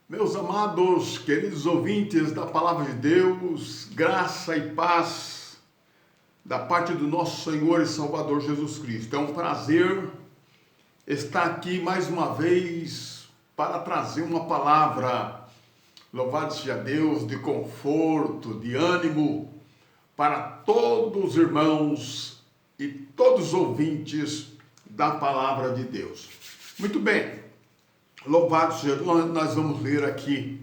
Meus amados, queridos ouvintes da Palavra de Deus, graça e paz da parte do nosso Senhor e Salvador Jesus Cristo. É um prazer estar aqui mais uma vez para trazer uma palavra, louvado seja Deus, de conforto, de ânimo para todos os irmãos e todos os ouvintes da Palavra de Deus. Muito bem. Louvado seja Deus, nós vamos ler aqui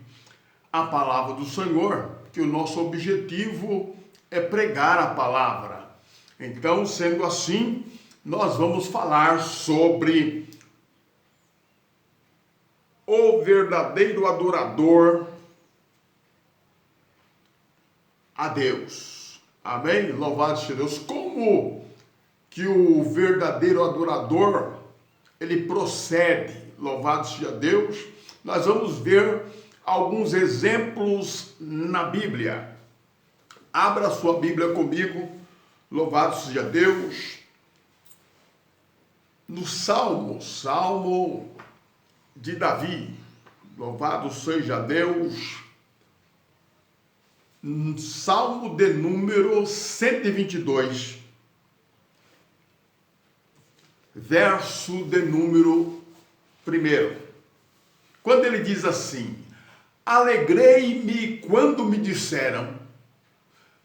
a palavra do Senhor, que o nosso objetivo é pregar a palavra. Então, sendo assim, nós vamos falar sobre o verdadeiro adorador a Deus. Amém? Louvado seja Deus. Como que o verdadeiro adorador, ele procede? Louvado seja Deus. Nós vamos ver alguns exemplos na Bíblia. Abra sua Bíblia comigo. Louvado seja Deus. No Salmo de Davi. Louvado seja Deus. Salmo de número 122. Verso de número 1, quando ele diz assim: alegrei-me quando me disseram,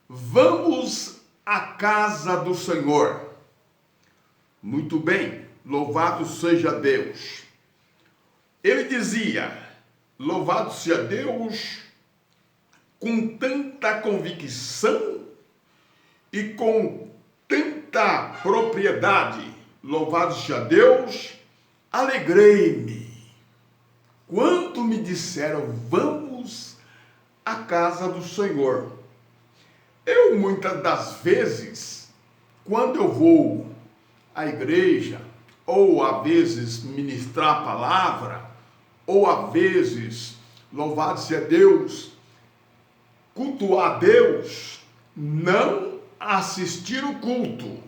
vamos à casa do Senhor. Muito bem, louvado seja Deus. Ele dizia, louvado seja Deus, com tanta convicção e com tanta propriedade, louvado seja Deus, alegrei-me quando me disseram, vamos à casa do Senhor. Eu, muitas das vezes, quando eu vou à igreja, ou às vezes ministrar a palavra, ou às vezes, louvado seja Deus, cultuar a Deus, não assistir o culto.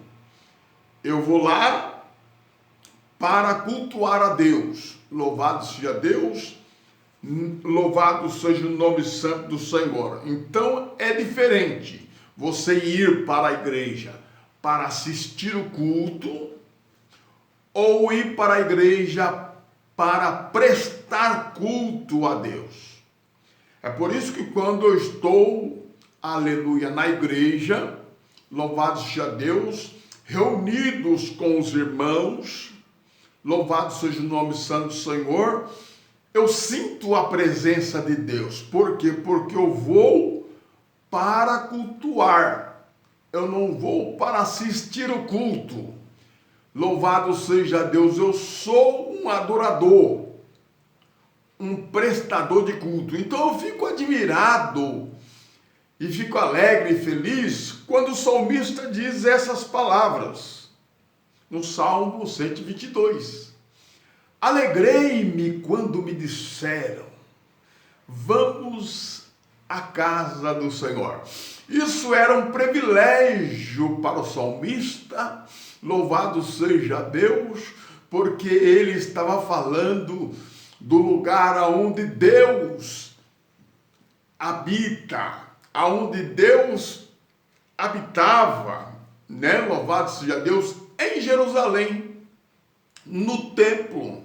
Eu vou lá para cultuar a Deus. Louvado seja Deus, louvado seja o nome santo do Senhor. Então é diferente você ir para a igreja para assistir o culto ou ir para a igreja para prestar culto a Deus. É por isso que quando eu estou, aleluia, na igreja, louvado seja Deus, reunidos com os irmãos, louvado seja o nome santo do Senhor, eu sinto a presença de Deus. Por quê? Porque eu vou para cultuar. Eu não vou para assistir o culto. Louvado seja Deus, eu sou um adorador, um prestador de culto. Então eu fico admirado e fico alegre e feliz quando o salmista diz essas palavras. No Salmo 122. Alegrei-me quando me disseram, vamos à casa do Senhor. Isso era um privilégio para o salmista, louvado seja Deus, porque ele estava falando do lugar aonde Deus habita, aonde Deus habitava, né? Louvado seja Deus, em Jerusalém, no templo,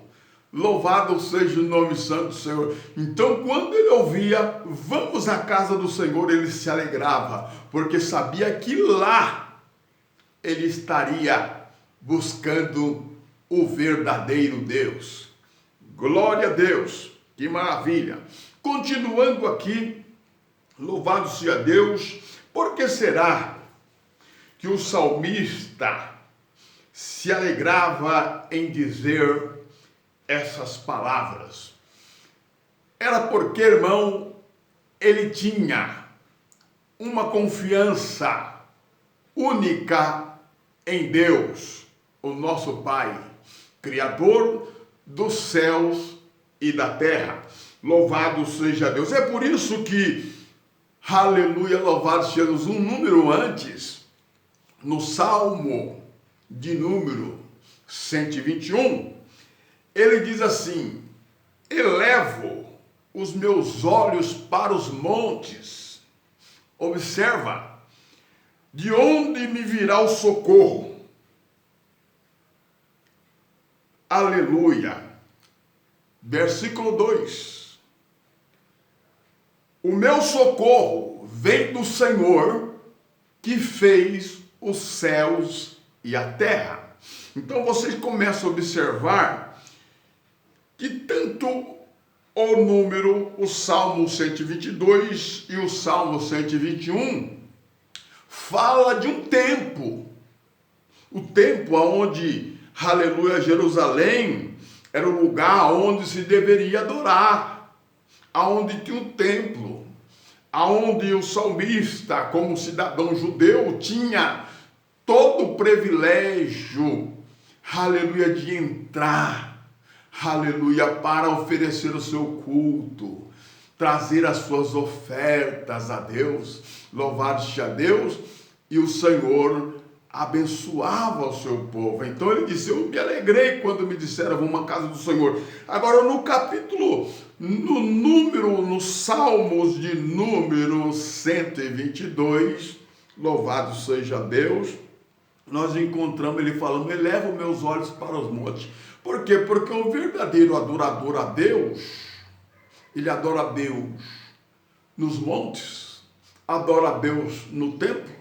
louvado seja o nome santo do Senhor. Então, quando ele ouvia, vamos à casa do Senhor, ele se alegrava, porque sabia que lá ele estaria buscando o verdadeiro Deus. Glória a Deus, que maravilha. Continuando aqui, louvado seja Deus, por que será que o salmista se alegrava em dizer essas palavras? Era porque, irmão, ele tinha uma confiança única em Deus, o nosso Pai, Criador dos céus e da terra. Louvado seja Deus. É por isso que, aleluia, louvado seja Deus, um número antes, no Salmo de número 121, ele diz assim: elevo o os meus olhos para os montes. Observa, de onde me virá o socorro? Aleluia. Versículo 2. O meu socorro vem do Senhor, que fez os céus e a terra. Então vocês começam a observar que tanto o número, o Salmo 122 e o Salmo 121, fala de um tempo. O tempo onde, aleluia, Jerusalém era o lugar onde se deveria adorar, aonde tinha um templo, aonde o salmista, como cidadão judeu, tinha todo o privilégio, aleluia, de entrar, aleluia, para oferecer o seu culto, trazer as suas ofertas a Deus, louvado seja Deus, e o Senhor abençoava o seu povo. Então ele disse, eu me alegrei quando me disseram, vamos à casa do Senhor. Agora no capítulo, nos Salmos de número 122, louvado seja Deus, nós encontramos ele falando, eleva os meus olhos para os montes. Por quê? Porque o verdadeiro adorador a Deus, ele adora a Deus nos montes, adora a Deus no templo,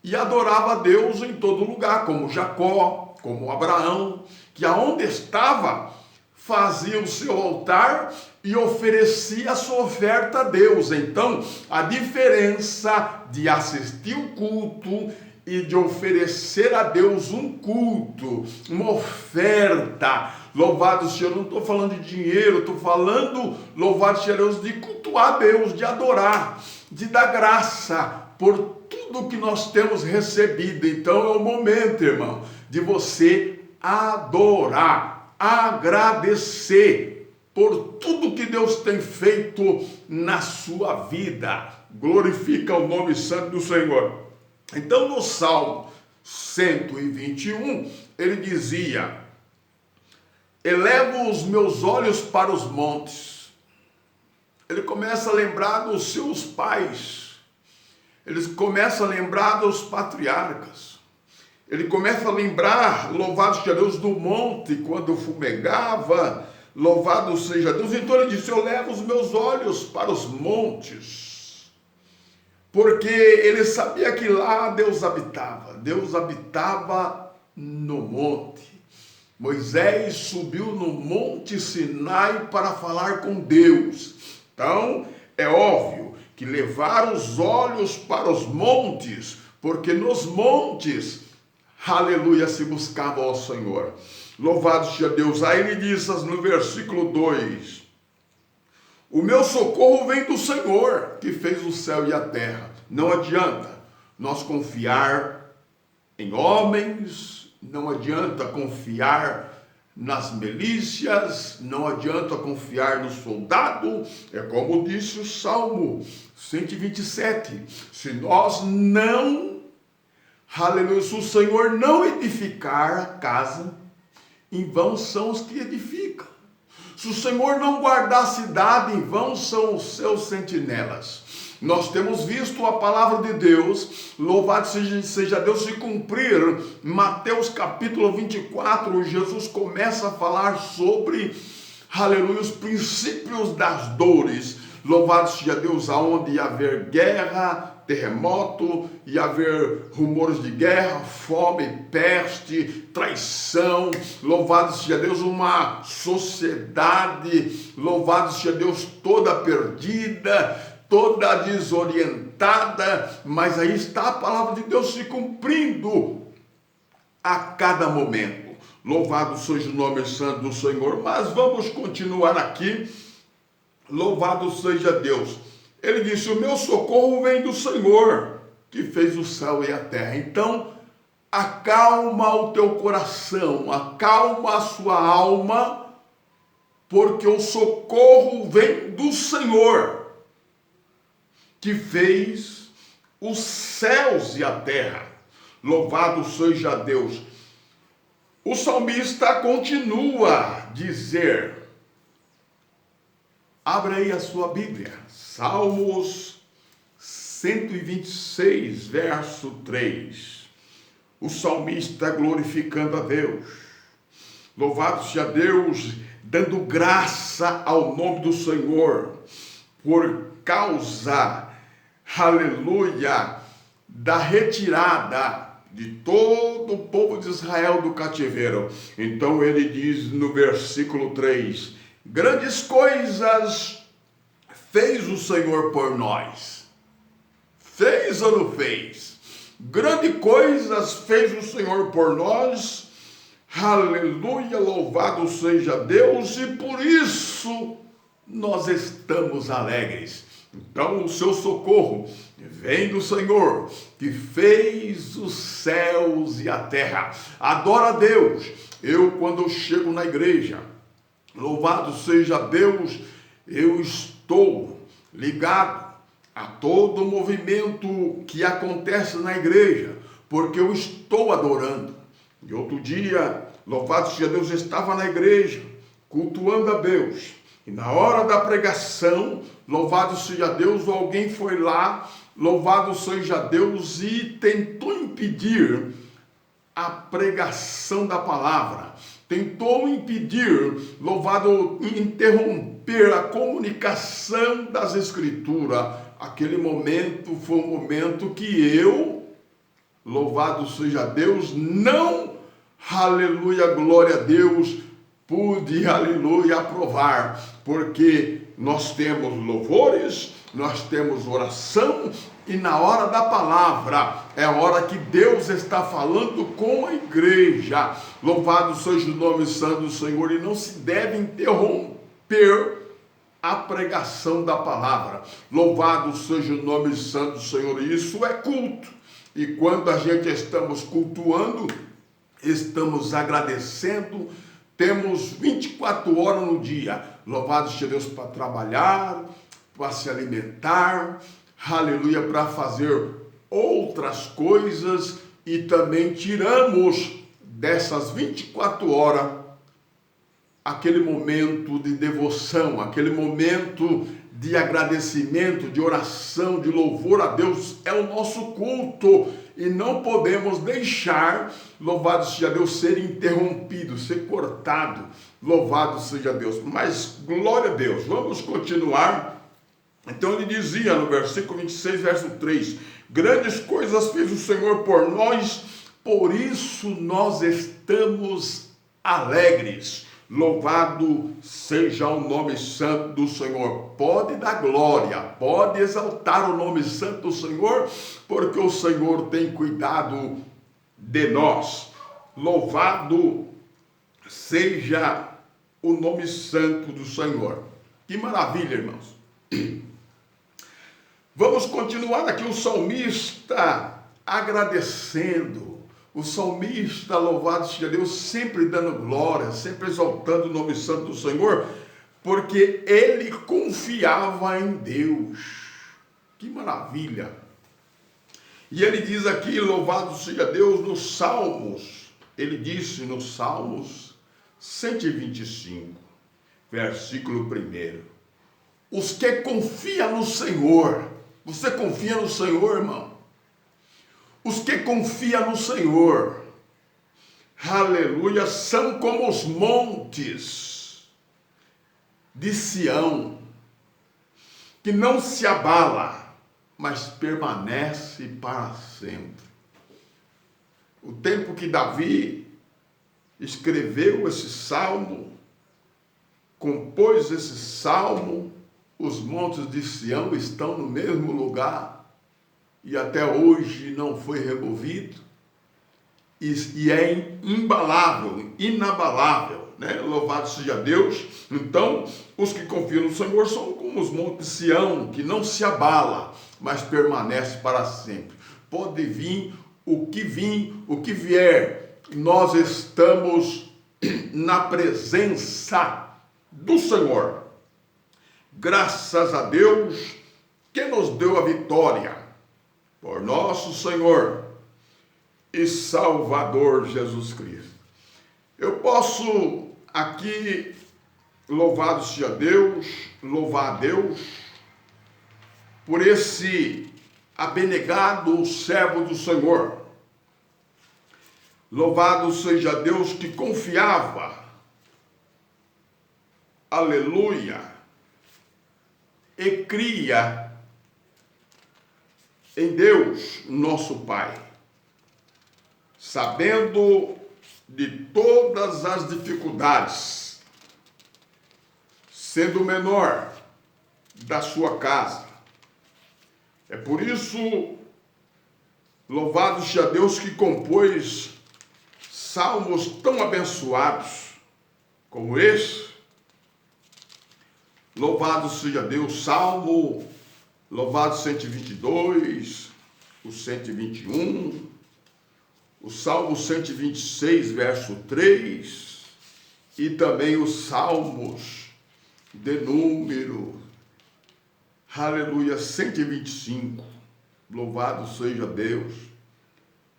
e adorava a Deus em todo lugar, como Jacó, como Abraão, que aonde estava, fazia o seu altar e oferecia a sua oferta a Deus. Então, a diferença de assistir o culto e de oferecer a Deus um culto, uma oferta, louvado seja, eu não estou falando de dinheiro, estou falando, louvado seja Deus, de cultuar a Deus, de adorar, de dar graça por tudo que nós temos recebido. Então é o momento, irmão, de você adorar, agradecer por tudo que Deus tem feito na sua vida. Glorifica o nome santo do Senhor. Então no Salmo 121, ele dizia, elevo os meus olhos para os montes. Ele começa a lembrar dos seus pais. Ele começa a lembrar dos patriarcas. Ele começa a lembrar, louvado seja Deus, do monte, quando fumegava, louvado seja Deus. Então ele disse, eu levo os meus olhos para os montes, porque ele sabia que lá Deus habitava no monte. Moisés subiu no monte Sinai para falar com Deus. Então, é óbvio que levar os olhos para os montes, porque nos montes, aleluia, se buscava ao Senhor. Louvado seja Deus. Aí ele diz no versículo 2, o meu socorro vem do Senhor, que fez o céu e a terra. Não adianta nós confiar em homens, não adianta confiar nas milícias, não adianta confiar no soldado. É como disse o Salmo 127, se nós não, aleluia, se o Senhor não edificar a casa, em vão são os que edificam. Se o Senhor não guardar a cidade, em vão são os seus sentinelas. Nós temos visto a palavra de Deus, louvado seja Deus, se cumprir. Mateus capítulo 24, Jesus começa a falar sobre, aleluia, os princípios das dores. Louvado seja Deus, aonde ia haver guerra, terremoto, ia haver rumores de guerra, fome, peste, traição. Louvado seja Deus, uma sociedade, louvado seja Deus, toda perdida, toda desorientada, mas aí está a palavra de Deus se cumprindo a cada momento. Louvado seja o nome santo do Senhor. Mas vamos continuar aqui. Louvado seja Deus. Ele disse, o meu socorro vem do Senhor, que fez o céu e a terra. Então, acalma o teu coração, acalma a sua alma, porque o socorro vem do Senhor, que fez os céus e a terra. Louvado seja Deus. O salmista continua a dizer, Abra aí a sua Bíblia, Salmos 126, verso 3. O salmista glorificando a Deus. Louvado seja Deus, dando graça ao nome do Senhor, por causa, aleluia, da retirada de todo o povo de Israel do cativeiro. Então ele diz no versículo 3, grandes coisas fez o Senhor por nós. Fez ou não fez? Grandes coisas fez o Senhor por nós. Aleluia, louvado seja Deus, e por isso nós estamos alegres. Então o seu socorro vem do Senhor, que fez os céus e a terra. Adora a Deus. Eu, quando chego na igreja, louvado seja Deus, eu estou ligado a todo o movimento que acontece na igreja, porque eu estou adorando. E outro dia, louvado seja Deus, eu estava na igreja, cultuando a Deus. E na hora da pregação, louvado seja Deus, alguém foi lá, louvado seja Deus, e tentou impedir a pregação da palavra. Tentou impedir, louvado, interromper a comunicação das Escrituras. Aquele momento foi um momento que eu, louvado seja Deus, não, aleluia, glória a Deus, pude, aleluia, aprovar, porque nós temos louvores, nós temos oração, e na hora da palavra, é a hora que Deus está falando com a igreja. Louvado seja o nome santo do Senhor, e não se deve interromper a pregação da palavra. Louvado seja o nome santo do Senhor, e isso é culto. E quando a gente estamos cultuando, estamos agradecendo, temos 24 horas no dia, louvado seja Deus, para trabalhar, para se alimentar, aleluia, para fazer outras coisas, e também tiramos dessas 24 horas aquele momento de devoção, aquele momento de agradecimento, de oração, de louvor a Deus. É o nosso culto, e não podemos deixar, louvado seja Deus, ser interrompido, ser cortado. Louvado seja Deus. Mas glória a Deus, vamos continuar. Então ele dizia no versículo 26, verso 3, grandes coisas fez o Senhor por nós, por isso nós estamos alegres. Louvado seja o nome santo do Senhor. Pode dar glória, pode exaltar o nome santo do Senhor, porque o Senhor tem cuidado de nós. Louvado seja o nome santo do Senhor. Que maravilha, irmãos. Vamos continuar aqui, o salmista agradecendo. O salmista, louvado seja Deus, sempre dando glória, sempre exaltando o nome santo do Senhor, porque ele confiava em Deus. Que maravilha! E ele diz aqui, louvado seja Deus, nos Salmos, ele disse nos Salmos 125, versículo 1, os que confiam no Senhor. Você confia no Senhor, irmão? Os que confiam no Senhor, aleluia, são como os montes de Sião, que não se abala, mas permanece para sempre. O tempo que Davi escreveu esse salmo, compôs esse salmo, os montes de Sião estão no mesmo lugar, e até hoje não foi removido, e é imbalável, inabalável, né? Louvado seja Deus. Então, os que confiam no Senhor são como os montes de Sião, que não se abala, mas permanece para sempre. Pode vir, o que vier, nós estamos na presença do Senhor. Graças a Deus que nos deu a vitória, por nosso Senhor e Salvador Jesus Cristo. Eu posso aqui louvado seja Deus, louvar a Deus por esse abnegado servo do Senhor. Louvado seja Deus que confiava, aleluia, e cria em Deus, nosso Pai, sabendo de todas as dificuldades, sendo o menor da sua casa. É por isso, louvado seja Deus que compôs salmos tão abençoados como esse. Louvado seja Deus, Salmo, louvado 122, o 121, o Salmo 126, verso 3, e também os Salmos de número, aleluia, 125, louvado seja Deus.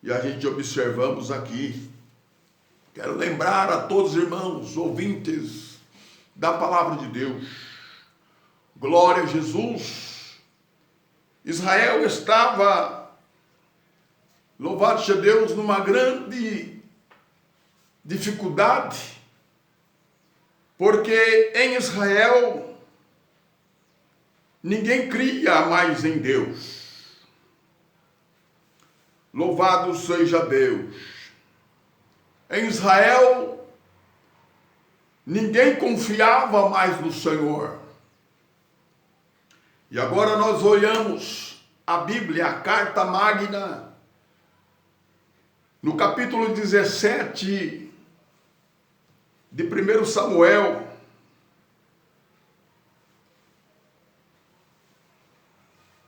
E a gente observamos aqui, quero lembrar a todos os irmãos, ouvintes da palavra de Deus, glória a Jesus. Israel estava, louvado seja Deus, numa grande dificuldade, porque em Israel ninguém cria mais em Deus. Louvado seja Deus. Em Israel ninguém confiava mais no Senhor. E agora nós olhamos a Bíblia, a Carta Magna, no capítulo 17 de 1 Samuel,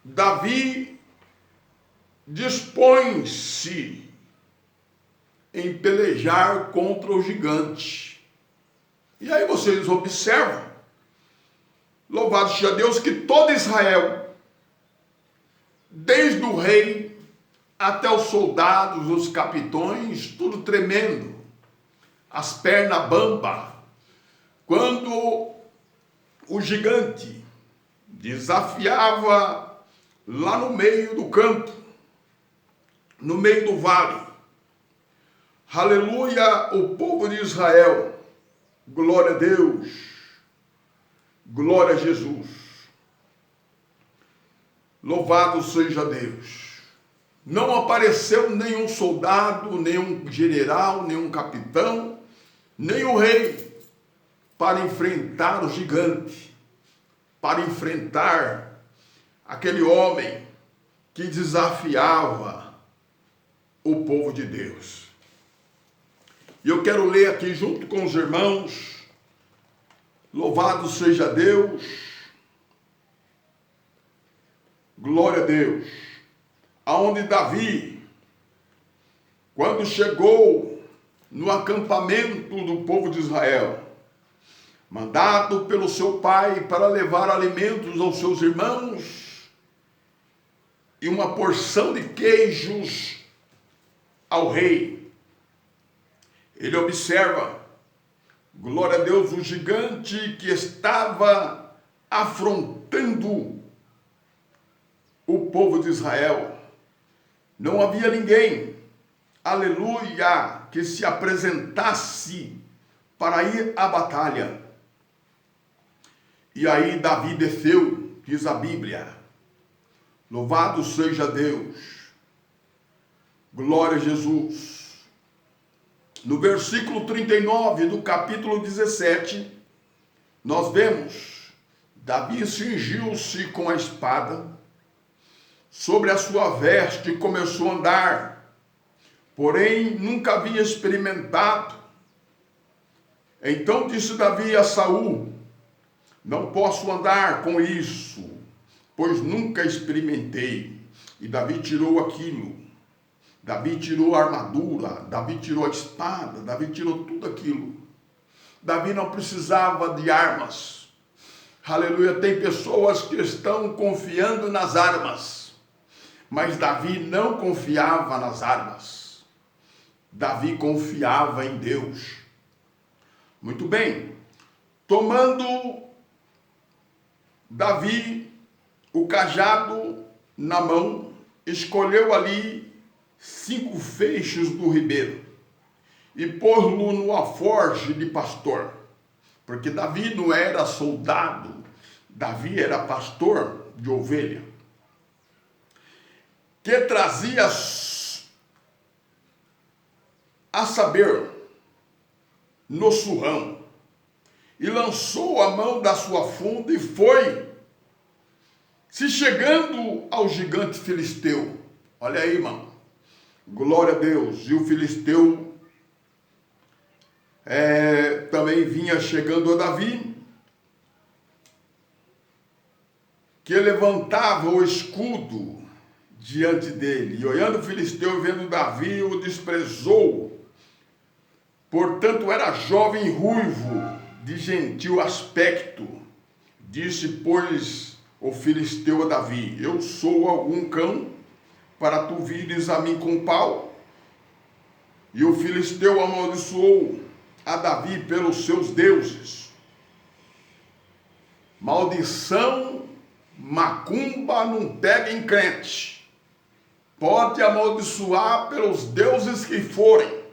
Davi dispõe-se em pelejar contra o gigante. E aí vocês observam, louvado seja Deus, que todo Israel, desde o rei até os soldados, os capitões, tudo tremendo, as pernas bamba, quando o gigante desafiava lá no meio do campo, no meio do vale, aleluia, o povo de Israel, glória a Deus, glória a Jesus. Louvado seja Deus. Não apareceu nenhum soldado, nenhum general, nenhum capitão, nem o rei para enfrentar o gigante, para enfrentar aquele homem que desafiava o povo de Deus. E eu quero ler aqui junto com os irmãos, louvado seja Deus, glória a Deus, aonde Davi, quando chegou no acampamento do povo de Israel, mandado pelo seu pai para levar alimentos aos seus irmãos e uma porção de queijos ao rei, ele observa, glória a Deus, o gigante que estava afrontando o povo de Israel. Não havia ninguém, aleluia, que se apresentasse para ir à batalha. E aí Davi desceu, diz a Bíblia, louvado seja Deus, glória a Jesus. No versículo 39 do capítulo 17, nós vemos, Davi cingiu-se com a espada, sobre a sua veste e começou a andar, porém nunca havia experimentado. Então disse Davi a Saul, não posso andar com isso, pois nunca experimentei. E Davi tirou aquilo, Davi tirou a armadura, Davi tirou a espada, Davi tirou tudo aquilo. Davi não precisava de armas. Aleluia, tem pessoas que estão confiando nas armas, mas Davi não confiava nas armas. Davi confiava em Deus. Muito bem, Tomando Davi o cajado na mão, escolheu ali 5 feixes do ribeiro e pôs-lo no alforje de pastor, porque Davi não era soldado, Davi era pastor de ovelha, que trazia a saber no surrão, e lançou a mão da sua funda e foi se chegando ao gigante filisteu. Olha aí, irmão, glória a Deus. E o filisteu também vinha chegando a Davi, que levantava o escudo diante dele. E olhando o filisteu, vendo Davi, o desprezou. Portanto, era jovem ruivo, de gentil aspecto. Disse, pois, o filisteu a Davi: eu sou algum cão, para tu vires a mim com pau? E o filisteu amaldiçoou a Davi pelos seus deuses. Maldição, macumba não pega em crente. Pode amaldiçoar pelos deuses que forem,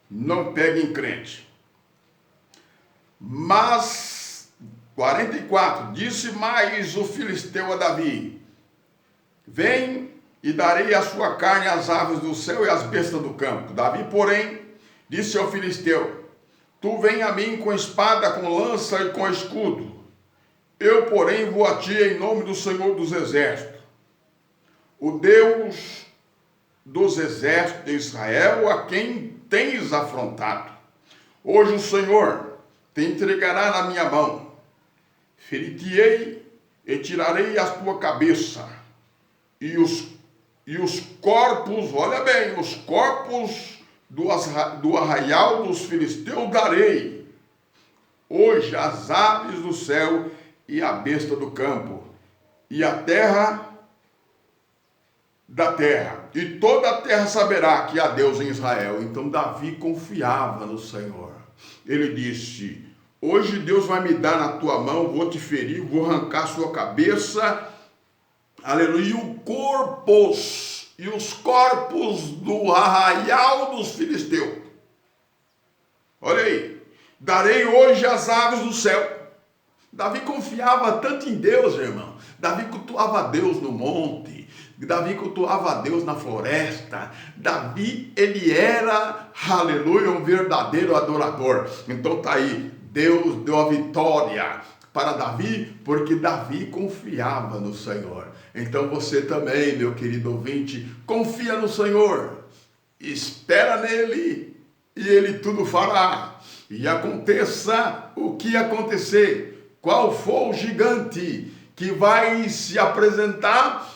não pega em crente. Mas, 44, disse mais o filisteu a Davi: vem e darei a sua carne às aves do céu e às bestas do campo. Davi, porém, disse ao filisteu: tu vem a mim com espada, com lança e com escudo. Eu, porém, vou a ti em nome do Senhor dos Exércitos, o Deus dos exércitos de Israel, a quem tens afrontado. Hoje o Senhor te entregará na minha mão. Ferir-te-ei e tirarei a tua cabeça. E os corpos, olha bem, os corpos do arraial dos filisteus darei. Hoje as aves do céu e a besta do campo, e a terra da terra, e toda a terra saberá que há Deus em Israel. Então Davi confiava no Senhor. Ele disse: hoje Deus vai me dar na tua mão, vou te ferir, vou arrancar sua cabeça, aleluia, e os corpos do arraial dos filisteus. Olha aí, darei hoje as aves do céu. Davi confiava tanto em Deus, irmão. Davi cultuava Deus no monte, Davi cultuava Deus na floresta. Davi, ele era, aleluia, um verdadeiro adorador. Então tá aí, Deus deu a vitória para Davi, porque Davi confiava no Senhor. Então você também, meu querido ouvinte, confia no Senhor, espera nele, e ele tudo fará. E aconteça o que acontecer, qual for o gigante que vai se apresentar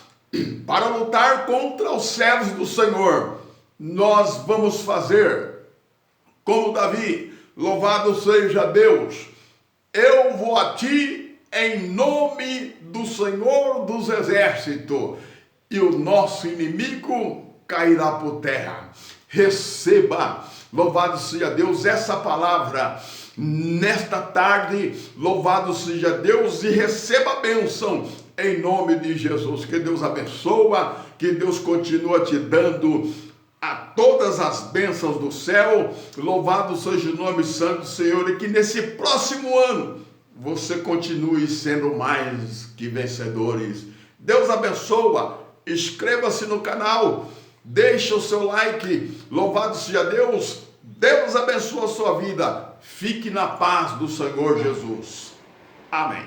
para lutar contra os servos do Senhor, nós vamos fazer como Davi. Louvado seja Deus. Eu vou a ti em nome do Senhor dos Exércitos, e o nosso inimigo cairá por terra. Receba, louvado seja Deus, essa palavra nesta tarde. Louvado seja Deus, e receba a bênção em nome de Jesus. Que Deus abençoa, que Deus continua te dando a todas as bênçãos do céu. Louvado seja o nome santo do Senhor, e que nesse próximo ano você continue sendo mais que vencedores. Deus abençoa. Inscreva-se no canal, deixa o seu like. Louvado seja Deus. Deus abençoa a sua vida. Fique na paz do Senhor Jesus. Amém.